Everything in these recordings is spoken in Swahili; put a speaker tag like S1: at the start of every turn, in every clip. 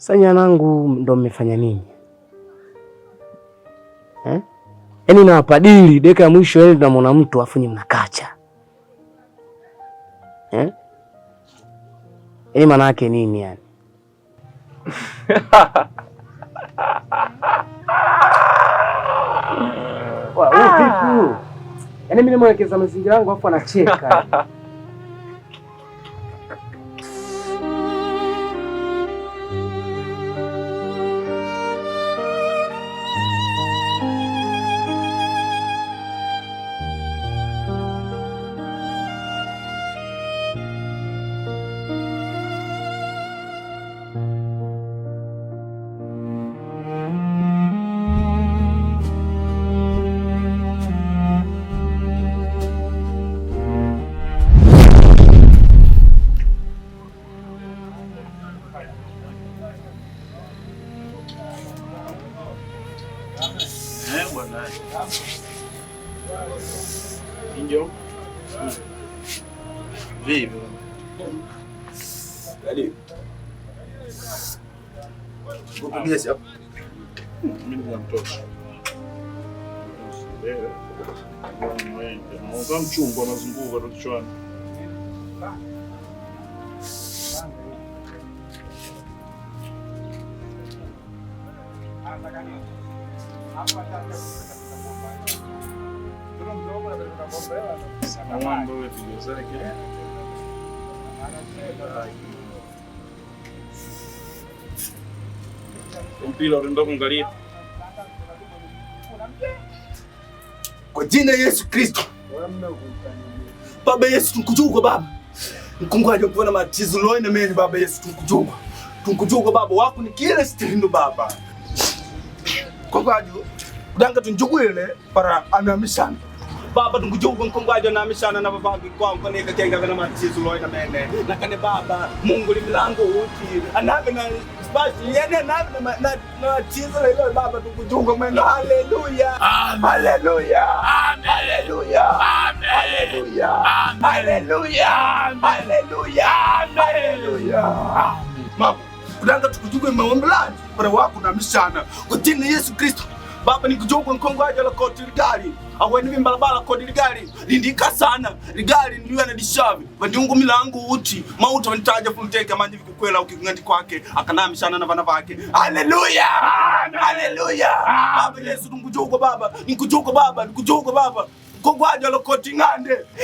S1: Sanya nangu ndo mmefanya nini? Yaani nawapadili dakika ya mwisho yeye tunamwona mtu afu ni mnakacha. Yaani maana yake nini yani? Vipi? Yaani mimi nimewekeza mazingira yangu afu anacheka.
S2: Injo. Vipi? Hadi. Unapigia simu? Mimi ni mtoto. Mbona mchungu anazunguka kichwani? Mpira unaenda kuangalia.
S3: Kwa jina Yesu Kristo. Baba Yesu tunkujua Baba. Mkungwaje kuona matizo loe na mimi Baba Yesu tunkujua. Tunkujua Baba wako ni kile stindo Baba. Kwa kwaje udanga tunjugwele para anamishana. Baba tunkujua mkungwaje anamishana na baba kwa mfaneka kenga na matizo loe na mene. Na kane Baba Mungu limlango uti. Anabe na basi yeye na tizo leo Baba tukujunga mwendo. Haleluya. Haleluya. Haleluya. Haleluya. Haleluya. Haleluya. Haleluya. Mama, kudanga tukujunga maombi lani para wako na mishana. Kwa jina Yesu Kristo. Baba nikujunga mkongwaje la koti gari. Awe ni mbalabala kodi ligari lindika sana ligari ndiyo anadishavi vandiungu milango uti mauta vanitaja fulteka manje vikukwela ukingandi kwake akanamishana na vana vake. Haleluya. Haleluya. Baba Yesu nikujuko Baba nikujuko Baba nikujuko Baba kongwaje lokoti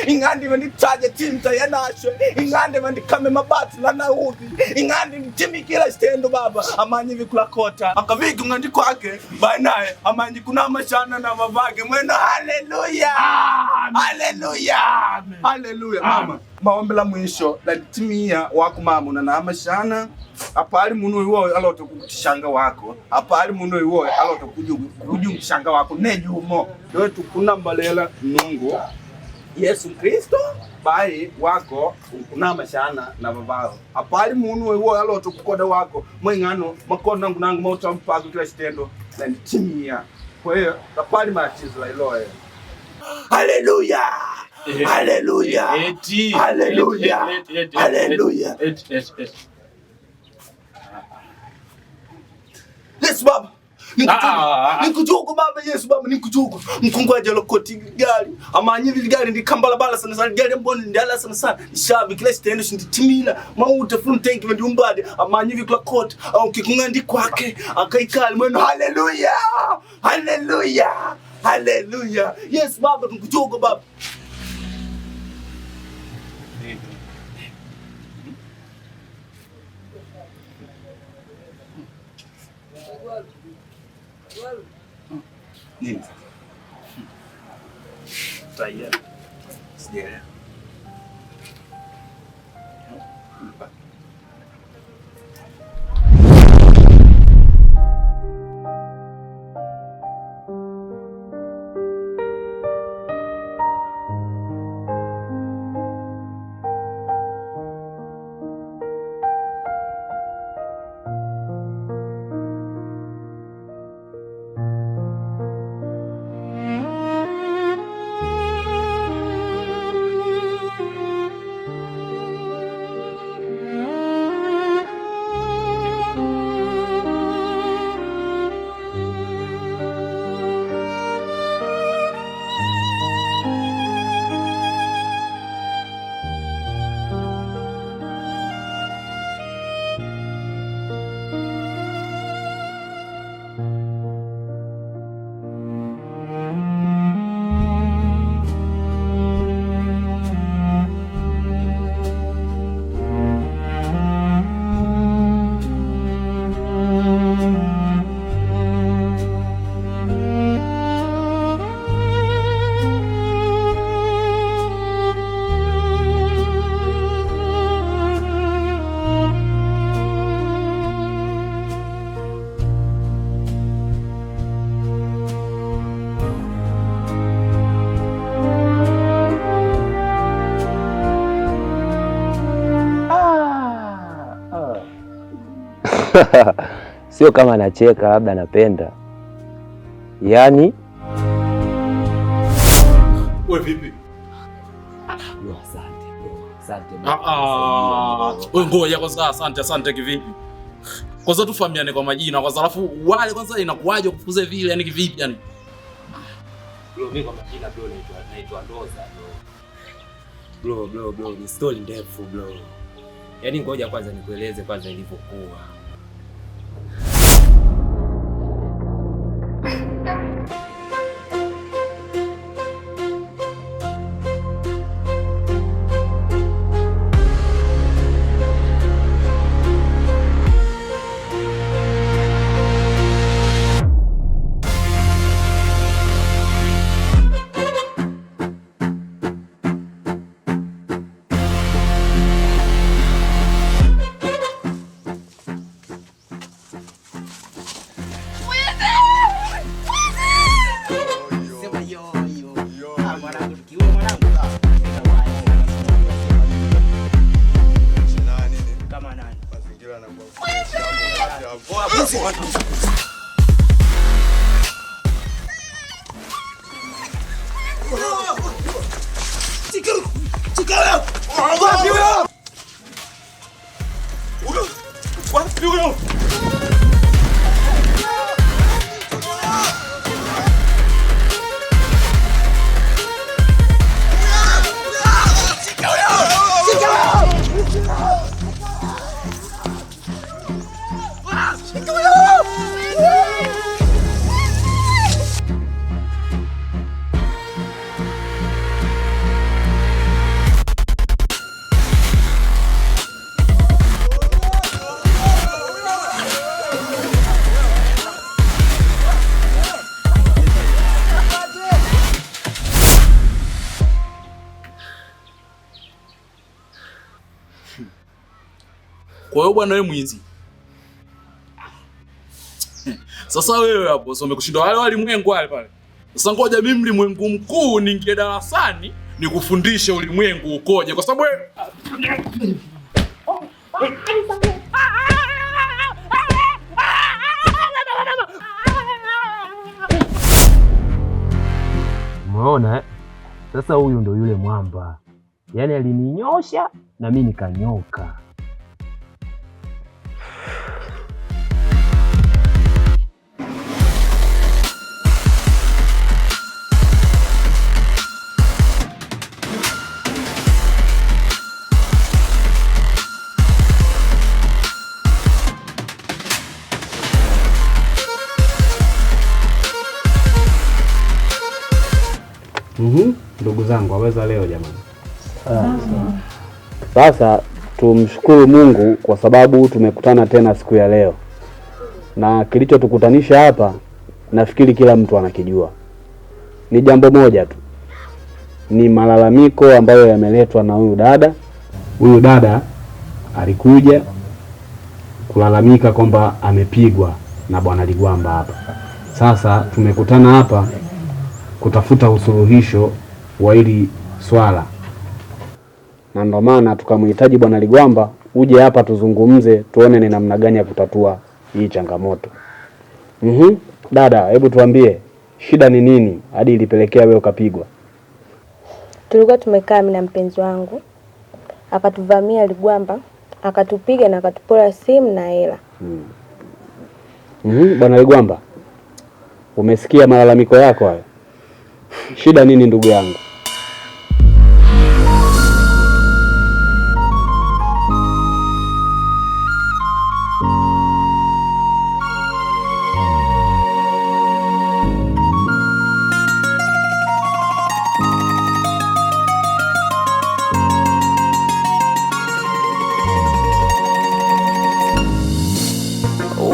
S3: ingande vanitaja timta yanashwe ingande vandikame mabati lana uthi ingande nitimikila stendo Baba amanyi vikulakota akaviki ngandi kwake bainaye amanyi kuna mashana na mavage mwena. Haleluya. Haleluya. Haleluya. Mama maombi la mwisho la timia wako mama una mashana apali muno iwo aloto kukishanga wako apali muno iwo aloto kuju mshanga wako nejumo ndio tukuna mbalela Mungu Yesu Kristo bai wako kuna mashana na babao apali muno iwo aloto kukoda wako mwingano makona ngunangu mauta mpaka kila stendo na timia kwa hiyo apali machizo la iloe. Haleluya. Haleluya. Haleluya. Haleluya. Yesu Baba. Nikujuko Baba Yesu Baba nikujuko. Mkungwaje lokoti gari. Amanyi gari ndi kambala bala sana sana gari mboni ndala sana sana. Shavi kila stendo shinditimila. Mauta full tank ndi umbade. Amanyi vikla coat au kikungandi kwake. Akaikali mweno. Haleluya. Haleluya. Haleluya. Yes Baba nikujuko Baba. Nini? Tayari. Sijaelewa.
S4: Sio kama nacheka, labda napenda. Yaani
S2: wewe vipi?
S4: Asante bro. Asante.
S2: Wewe ngoja kwanza, asante kivipi? Kwanza tufahamiane kwa majina kwanza, alafu wale kwanza inakuaje kufukuze vile, yani kivipi yani?
S4: Bro, mimi kwa majina bro naitwa Ndoza bro. Bro, ni story ndefu bro. Yaani ngoja kwanza nikueleze kwanza ilivyokuwa.
S2: Kwa hiyo bwana wewe mwizi. Sasa wewe hapo sio umekushinda wale walimwengu wale pale. Sasa ngoja mimi mlimwengu mkuu niingie darasani nikufundishe ulimwengu ukoje kwa sababu wewe
S4: Umeona? Sasa huyu ndo yule mwamba. Yaani alininyosha na mimi nikanyoka.
S1: Ndugu zangu, waweza leo jamani.
S5: Sasa tumshukuru Mungu kwa sababu tumekutana tena siku ya leo. Na kilichotukutanisha hapa nafikiri kila mtu anakijua. Ni jambo moja tu. Ni malalamiko ambayo yameletwa na huyu dada.
S1: Huyu dada alikuja kulalamika kwamba amepigwa na Bwana Ligwamba hapa. Sasa tumekutana hapa kutafuta usuluhisho wa hili swala.
S5: Na ndio maana tukamhitaji Bwana Ligwamba uje hapa tuzungumze, tuone ni namna gani ya kutatua hii changamoto. Dada, hebu tuambie shida ni nini hadi ilipelekea wewe ukapigwa?
S6: Tulikuwa tumekaa mimi na mpenzi wangu, akatuvamia Ligwamba, akatupiga na akatupora simu na hela.
S5: Bwana Ligwamba, umesikia malalamiko yako hayo? Shida nini ndugu yangu?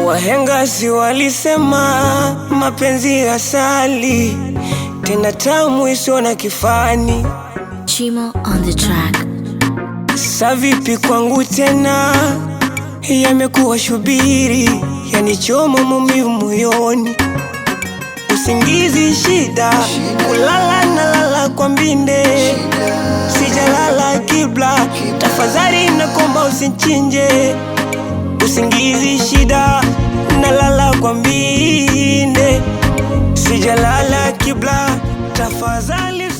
S7: Wahenga si walisema mapenzi asali, tena tamu isiyo na kifani.
S8: Chimo on the track.
S7: Sa vipi kwangu tena, yamekuwa shubiri, yanichoma maumivu moyoni. Usingizi shida, kulala na lala kwa mbinde, sijalala kibla, tafadhali nakomba usinchinje. Usingizi shida, nalala kwa mbinde, sijalala kibla, tafadhali